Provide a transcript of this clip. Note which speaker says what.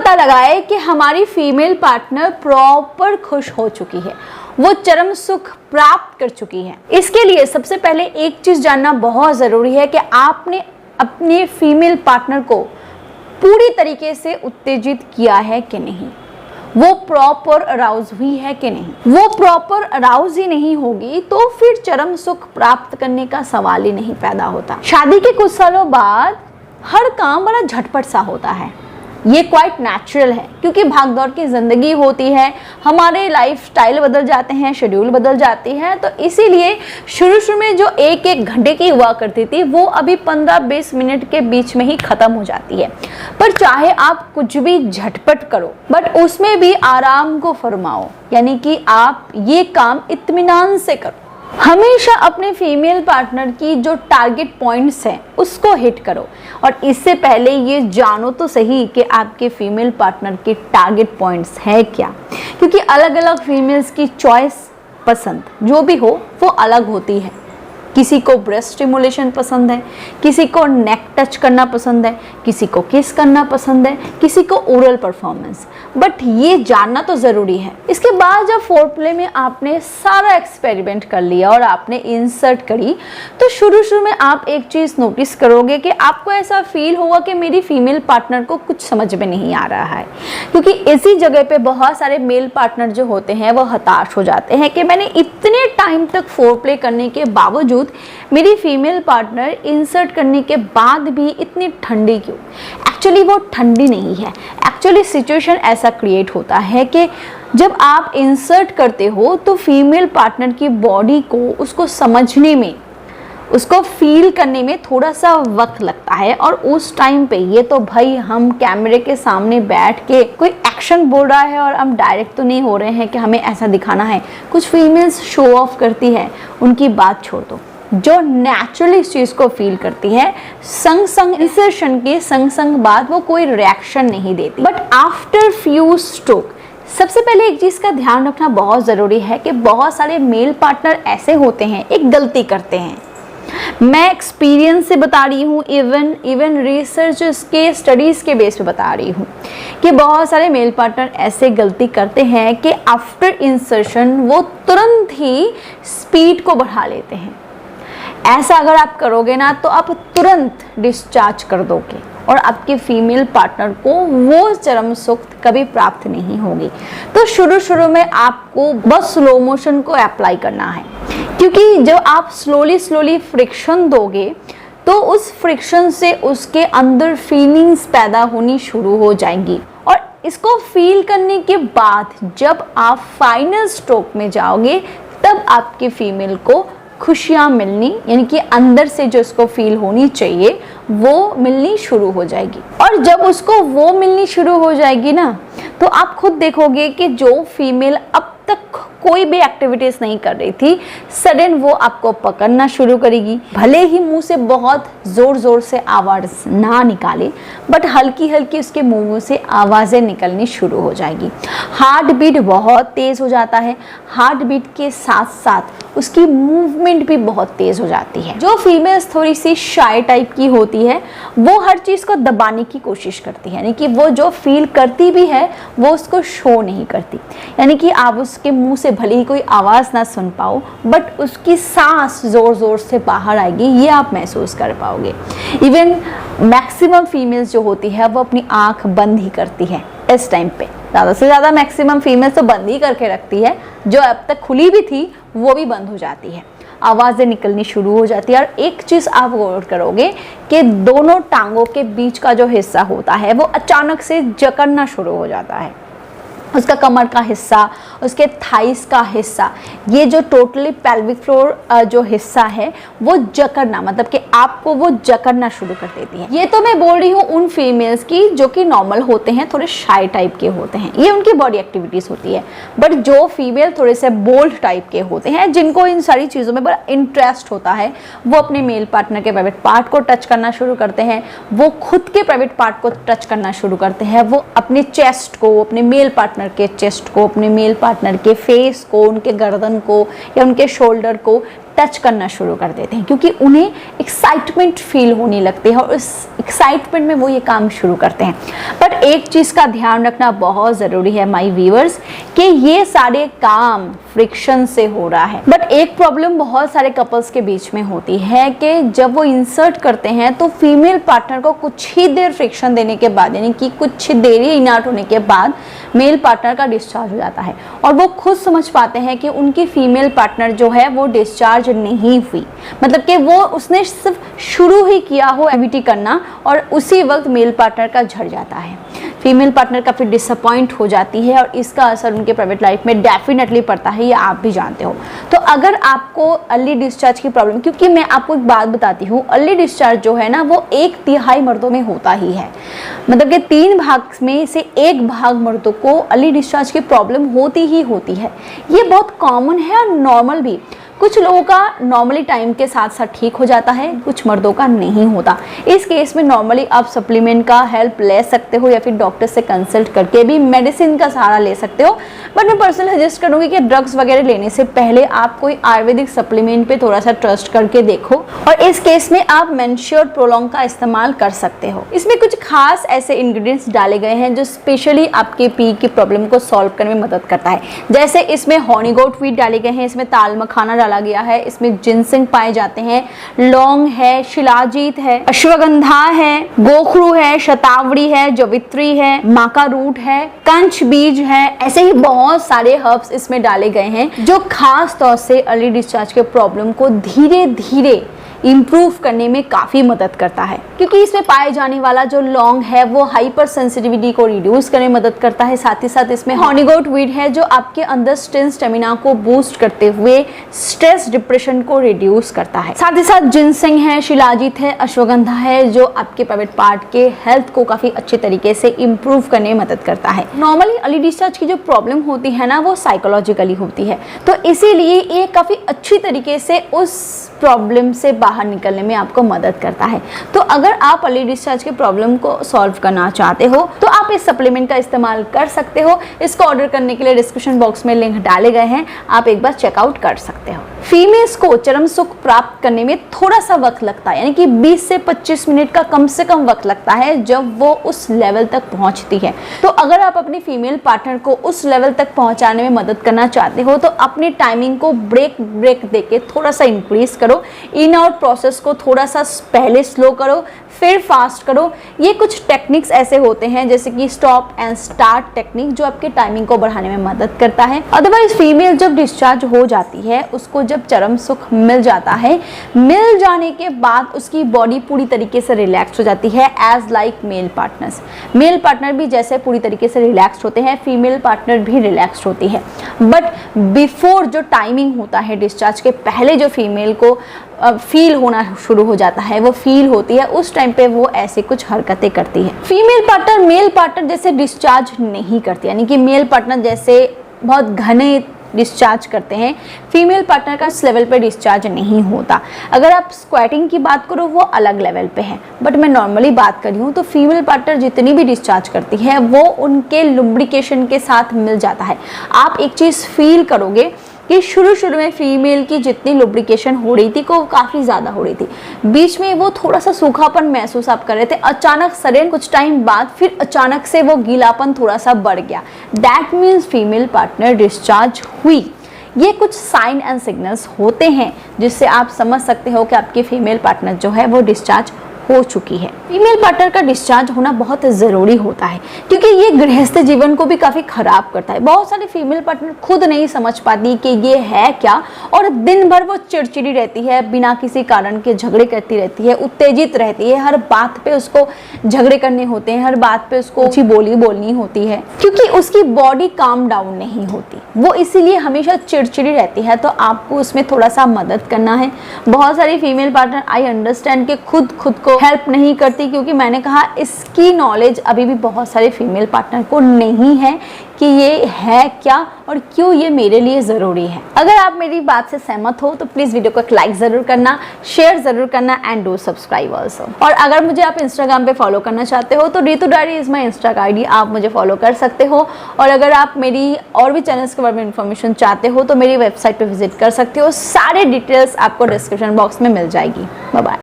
Speaker 1: पता लगाए कि हमारी फीमेल पार्टनर प्रॉपर खुश हो चुकी है, वो चरम सुख प्राप्त कर चुकी है। इसके लिए सबसे पहले एक चीज जानना बहुत जरूरी है कि आपने अपने फीमेल पार्टनर को पूरी तरीके से उत्तेजित किया है कि नहीं, वो प्रॉपर अराउज हुई है कि नहीं। वो प्रॉपर अराउज ही नहीं होगी तो फिर चरम सुख प्राप्त करने का सवाल ही नहीं पैदा होता। शादी के कुछ सालों बाद हर काम बड़ा झटपट सा होता है, ये क्वाइट नेचुरल है क्योंकि भागदौड़ की ज़िंदगी होती है, हमारे लाइफ स्टाइल बदल जाते हैं, शेड्यूल बदल जाती है। तो इसीलिए शुरू में जो एक घंटे की हुआ करती थी वो अभी 15-20 मिनट के बीच में ही ख़त्म हो जाती है। पर चाहे आप कुछ भी झटपट करो बट उसमें भी आराम को फरमाओ, यानी कि आप ये काम इत्मीनान से करो। हमेशा अपने फीमेल पार्टनर की जो टारगेट पॉइंट्स हैं उसको हिट करो, और इससे पहले ये जानो तो सही कि आपके फीमेल पार्टनर के टारगेट पॉइंट्स है क्या, क्योंकि अलग अलग फीमेल्स की चॉइस, पसंद जो भी हो वो अलग होती है। किसी को ब्रेस्ट स्टिमुलेशन पसंद है, किसी को नेक टच करना पसंद है, किसी को किस करना पसंद है, किसी को ओरल परफॉर्मेंस। बट ये जानना तो ज़रूरी है। इसके बाद जब फोरप्ले में आपने सारा एक्सपेरिमेंट कर लिया और आपने इंसर्ट करी, तो शुरू में आप एक चीज़ नोटिस करोगे कि आपको ऐसा फील होगा कि मेरी फीमेल पार्टनर को कुछ समझ में नहीं आ रहा है, क्योंकि इसी जगह पे बहुत सारे मेल पार्टनर जो होते हैं वो हताश हो जाते हैं कि मैंने इतने टाइम तक फोरप्ले करने के बावजूद मेरी फीमेल पार्टनर इंसर्ट करने के बाद भी इतनी ठंडी क्यों। एक्चुअली वो ठंडी नहीं है, एक्चुअली सिचुएशन ऐसा क्रिएट होता है कि जब आप इंसर्ट करते हो तो फीमेल पार्टनर की बॉडी को उसको समझने में, उसको फील करने में थोड़ा सा वक्त लगता है। और उस टाइम पे ये तो भाई हम कैमरे के सामने बैठ के कोई एक्शन बोल रहा है और हम डायरेक्ट तो नहीं हो रहे हैं कि हमें ऐसा दिखाना है। कुछ फीमेल्स शो ऑफ करती है, उनकी बात छोड़ दो। जो नेचुरली इस चीज़ को फील करती है, संग इंसर्शन के संग बाद वो कोई रिएक्शन नहीं देती। बट आफ्टर फ्यू स्ट्रोक सबसे पहले एक चीज़ का ध्यान रखना बहुत ज़रूरी है कि बहुत सारे मेल पार्टनर ऐसे होते हैं, एक गलती करते हैं। मैं एक्सपीरियंस से बता रही हूँ, इवन रिसर्च के स्टडीज़ के बेस पे बता रही हूँ कि बहुत सारे मेल पार्टनर ऐसे गलती करते हैं कि आफ्टर इंसर्शन वो तुरंत ही स्पीड को बढ़ा लेते हैं। ऐसा अगर आप करोगे ना तो आप तुरंत डिस्चार्ज कर दोगे और आपके फीमेल पार्टनर को वो चरम सुख कभी प्राप्त नहीं होगी। तो शुरू में आपको बस स्लो मोशन को अप्लाई करना है, क्योंकि जब आप स्लोली फ्रिक्शन दोगे तो उस फ्रिक्शन से उसके अंदर फीलिंग्स पैदा होनी शुरू हो जाएंगी। और इसको फील करने के बाद जब आप फाइनल स्ट्रोक में जाओगे तब आपके फीमेल को खुशियाँ मिलनी, यानी कि अंदर से जो उसको फील होनी चाहिए वो मिलनी शुरू हो जाएगी। और जब उसको वो मिलनी शुरू हो जाएगी ना, तो आप खुद देखोगे कि जो फीमेल अब तक कोई भी एक्टिविटीज नहीं कर रही थी, सडन वो आपको पकड़ना शुरू करेगी। भले ही मुंह से बहुत जोर से आवाज ना निकाले, बट हल्की उसके मुंह से आवाजें निकलनी शुरू हो जाएगी। हार्ट बीट बहुत तेज हो जाता है, हार्ट बीट के साथ साथ उसकी मूवमेंट भी बहुत तेज हो जाती है। जो फीमेल्स थोड़ी सी शाय टाइप की होती है वो हर चीज को दबाने की कोशिश करती है, यानी कि वो जो फील करती भी है वो उसको शो नहीं करती। यानी कि आप उसके मुंह से भले ही कोई आवाज़ ना सुन पाओ, बट उसकी सांस ज़ोर से बाहर आएगी, ये आप महसूस कर पाओगे। इवन मैक्सिमम फीमेल्स जो होती है वो अपनी आंख बंद ही करती है इस टाइम पे। ज़्यादा से ज़्यादा मैक्सिमम फीमेल्स तो बंद ही करके रखती है, जो अब तक खुली भी थी वो भी बंद हो जाती है, आवाज़ें निकलनी शुरू हो जाती है। और एक चीज़ आप गौर करोगे कि दोनों टांगों के बीच का जो हिस्सा होता है वो अचानक से जकड़ना शुरू हो जाता है। उसका कमर का हिस्सा, उसके थाइस का हिस्सा, ये जो टोटली पेल्विक फ्लोर जो हिस्सा है वो जकड़ना, मतलब कि आपको वो जकड़ना शुरू कर देती है। ये तो मैं बोल रही हूँ उन फीमेल्स की जो कि नॉर्मल होते हैं, थोड़े शाय टाइप के होते हैं, ये उनकी बॉडी एक्टिविटीज होती है। बट जो फीमेल थोड़े से बोल्ड टाइप के होते हैं, जिनको इन सारी चीज़ों में बड़ा इंटरेस्ट होता है, वो अपने मेल पार्टनर के प्राइवेट पार्ट को टच करना शुरू करते हैं, वो खुद के प्राइवेट पार्ट को टच करना शुरू करते हैं, वो अपने चेस्ट को, अपने मेल पार्टनर पार्टनर के चेस्ट को, अपने मेल पार्टनर के फेस को, उनके गर्दन को या उनके शोल्डर को टच करना शुरू कर देते हैं, क्योंकि उन्हें एक्साइटमेंट फील होने लगती है और उस एक्साइटमेंट में वो ये काम शुरू करते हैं। बट एक चीज़ का ध्यान रखना बहुत ज़रूरी है माय व्यूअर्स, कि ये सारे काम फ्रिक्शन से हो रहा है। बट एक प्रॉब्लम बहुत सारे कपल्स के बीच में होती है कि जब वो इंसर्ट करते हैं तो फीमेल पार्टनर को कुछ ही देर फ्रिक्शन देने के बाद, यानी कि कुछ देर ही इनाट होने के बाद मेल पार्टनर का डिस्चार्ज हो जाता है और वो खुद समझ पाते हैं कि उनकी फीमेल पार्टनर जो है वो डिस्चार्ज नहीं हुई, मतलब कि वो उसने सिर्फ शुरू ही किया हो एक्टिविटी करना और उसी वक्त मेल पार्टनर का झड़ जाता है। फीमेल पार्टनर काफ़ी डिसअपॉइंट हो जाती है और इसका असर उनके प्राइवेट लाइफ में डेफिनेटली पड़ता है, ये आप भी जानते हो। तो अगर आपको अर्ली डिस्चार्ज की प्रॉब्लम, क्योंकि मैं आपको एक बात बताती हूँ, अर्ली डिस्चार्ज जो है ना वो 1/3 मर्दों में होता ही है, मतलब कि 3 भाग में से 1 भाग मर्दों को अर्ली डिस्चार्ज की प्रॉब्लम होती ही होती है। ये बहुत कॉमन है और नॉर्मल भी। कुछ लोगों का नॉर्मली टाइम के साथ साथ ठीक हो जाता है, कुछ मर्दों का नहीं होता। इस केस में नॉर्मली आप सप्लीमेंट का हेल्प ले सकते हो या फिर डॉक्टर से कंसल्ट करके भी मेडिसिन का सहारा ले सकते हो। बट मैं पर्सनली सजेस्ट करूँगी कि ड्रग्स वगैरह लेने से पहले आप कोई आयुर्वेदिक सप्लीमेंट पे थोड़ा सा ट्रस्ट करके देखो, और इस केस में आप मेन्श्योर प्रोलॉन्ग का इस्तेमाल कर सकते हो। इसमें कुछ खास ऐसे इंग्रेडिएंट्स डाले गए हैं जो स्पेशली आपके पी की प्रॉब्लम को सॉल्व करने में मदद करता है। जैसे इसमें हॉनी गोट वीट डाले गए हैं, इसमें ताल मखाना डाला गया है, इसमें जिनसिंग पाए जाते हैं, लौंग है, शिलाजीत है, अश्वगंधा है, गोखरू है, शतावरी है, जवित्री है, माका रूट है, कंच बीज है। ऐसे ही बहुत सारे हर्ब्स इसमें डाले गए हैं जो खास तौर से अर्ली डिस्चार्ज के प्रॉब्लम को धीरे धीरे इम्प्रूव करने में काफ़ी मदद करता है, क्योंकि इसमें पाए जाने वाला जो लौंग है वो हाइपर सेंसिटिविटी को रिड्यूस करने में मदद करता है। साथ ही साथ इसमें हॉनी गोट वीट है जो आपके अंदर स्ट्रेंथ स्टेमिना को बूस्ट करते हुए स्ट्रेस डिप्रेशन को रिड्यूस करता है। साथ ही साथ जिनसिंग है, शिलाजीत है, अश्वगंधा है जो आपके प्राइवेट पार्ट के हेल्थ को काफ़ी अच्छे तरीके से इम्प्रूव करने में मदद करता है। नॉर्मली अर्ली डिस्चार्ज की जो प्रॉब्लम होती है ना वो साइकोलॉजिकली होती है, तो इसीलिए ये काफ़ी अच्छी तरीके से उस प्रॉब्लम से बाहर निकलने में आपको मदद करता है। तो अगर आप अर्ली डिस्चार्ज की प्रॉब्लम को सॉल्व करना चाहते हो तो आप इस सप्लीमेंट का इस्तेमाल कर सकते हो। इसको ऑर्डर करने के लिए डिस्क्रिप्शन बॉक्स में लिंक डाले गए हैं, आप एक बार चेकआउट कर सकते हो। फीमेल्स को चरम सुख प्राप्त करने में थोड़ा सा वक्त लगता है, यानी कि 20 से 25 मिनट का कम से कम वक्त लगता है जब वो उस लेवल तक पहुंचती है। तो अगर आप अपनी फीमेल पार्टनर को उस लेवल तक पहुंचाने में मदद करना चाहते हो तो अपनी टाइमिंग को ब्रेक देके थोड़ा सा इंक्रीज करो। इन आउट प्रोसेस को थोड़ा सा पहले स्लो करो फिर फास्ट करो। ये कुछ टेक्निक्स ऐसे होते हैं जैसे कि स्टॉप एंड स्टार्ट टेक्निक जो आपके टाइमिंग को बढ़ाने में मदद करता है। अदरवाइज फीमेल जब डिस्चार्ज हो जाती है उसको जब चरम सुख मिल जाता है, मिल जाने के बाद उसकी बॉडी पूरी तरीके से रिलैक्स हो जाती है as like male partners. Male partner भी जैसे पूरी तरीके से रिलैक्स होते हैं, फीमेल पार्टनर भी रिलैक्स होती है। बट बिफोर जो टाइमिंग होता है डिस्चार्ज के पहले जो फीमेल को फील होना शुरू हो जाता है, वो फील होती है, उस टाइम पे वो ऐसे कुछ हरकतें करती है। फीमेल पार्टनर मेल पार्टनर जैसे डिस्चार्ज नहीं करती, यानी कि मेल पार्टनर जैसे बहुत घने डिस्चार्ज करते हैं, फीमेल पार्टनर का इस लेवल पे डिस्चार्ज नहीं होता। अगर आप स्क्वाटिंग की बात करो वो अलग लेवल पे है, बट मैं नॉर्मली बात कर रही हूँ तो फीमेल पार्टनर जितनी भी डिस्चार्ज करती है वो उनके लुब्रिकेशन के साथ मिल जाता है। आप एक चीज़ फील करोगे कि शुरू में फीमेल की जितनी लुब्रिकेशन हो रही थी वो काफ़ी ज़्यादा हो रही थी, बीच में वो थोड़ा सा सूखापन महसूस आप कर रहे थे, अचानक सडन कुछ टाइम बाद फिर अचानक से वो गीलापन थोड़ा सा बढ़ गया। That means female partner discharge हुई। ये कुछ साइन एंड सिग्नल्स होते हैं जिससे आप समझ सकते हो कि आपकी फीमेल पार्टनर जो है वो डिस्चार्ज हो चुकी है। फीमेल पार्टनर का डिस्चार्ज होना बहुत ज़रूरी होता है क्योंकि ये गृहस्थ जीवन को भी काफ़ी ख़राब करता है। बहुत सारे फीमेल पार्टनर खुद नहीं समझ पाती कि ये है क्या और दिन भर वो चिड़चिड़ी रहती है, बिना किसी कारण के झगड़े करती रहती है, उत्तेजित रहती है, हर बात पे उसको झगड़े करने होते हैं, हर बात पे उसको ऊंची बोली बोलनी होती है क्योंकि उसकी बॉडी काम डाउन नहीं होती, वो इसीलिए हमेशा चिड़चिड़ी रहती है। तो आपको उसमें थोड़ा सा मदद करना है। बहुत सारी फीमेल पार्टनर आई अंडरस्टैंड के खुद को हेल्प नहीं करती क्योंकि मैंने कहा इसकी नॉलेज अभी भी बहुत सारे फीमेल पार्टनर को नहीं है कि ये है क्या और क्यों ये मेरे लिए ज़रूरी है। अगर आप मेरी बात से सहमत हो तो प्लीज़ वीडियो को एक लाइक ज़रूर करना, शेयर ज़रूर करना एंड डू सब्सक्राइब ऑल्सो। और अगर मुझे आप इंस्टाग्राम पे फॉलो करना चाहते हो तो Ritu diary is my Insta ID, आप मुझे फॉलो कर सकते हो। और अगर आप मेरी और भी चैनल्स के बारे में इन्फॉर्मेशन चाहते हो तो मेरी वेबसाइट पर विजिट कर सकते हो। सारे डिटेल्स आपको डिस्क्रिप्शन बॉक्स में मिल जाएगी। Bye bye.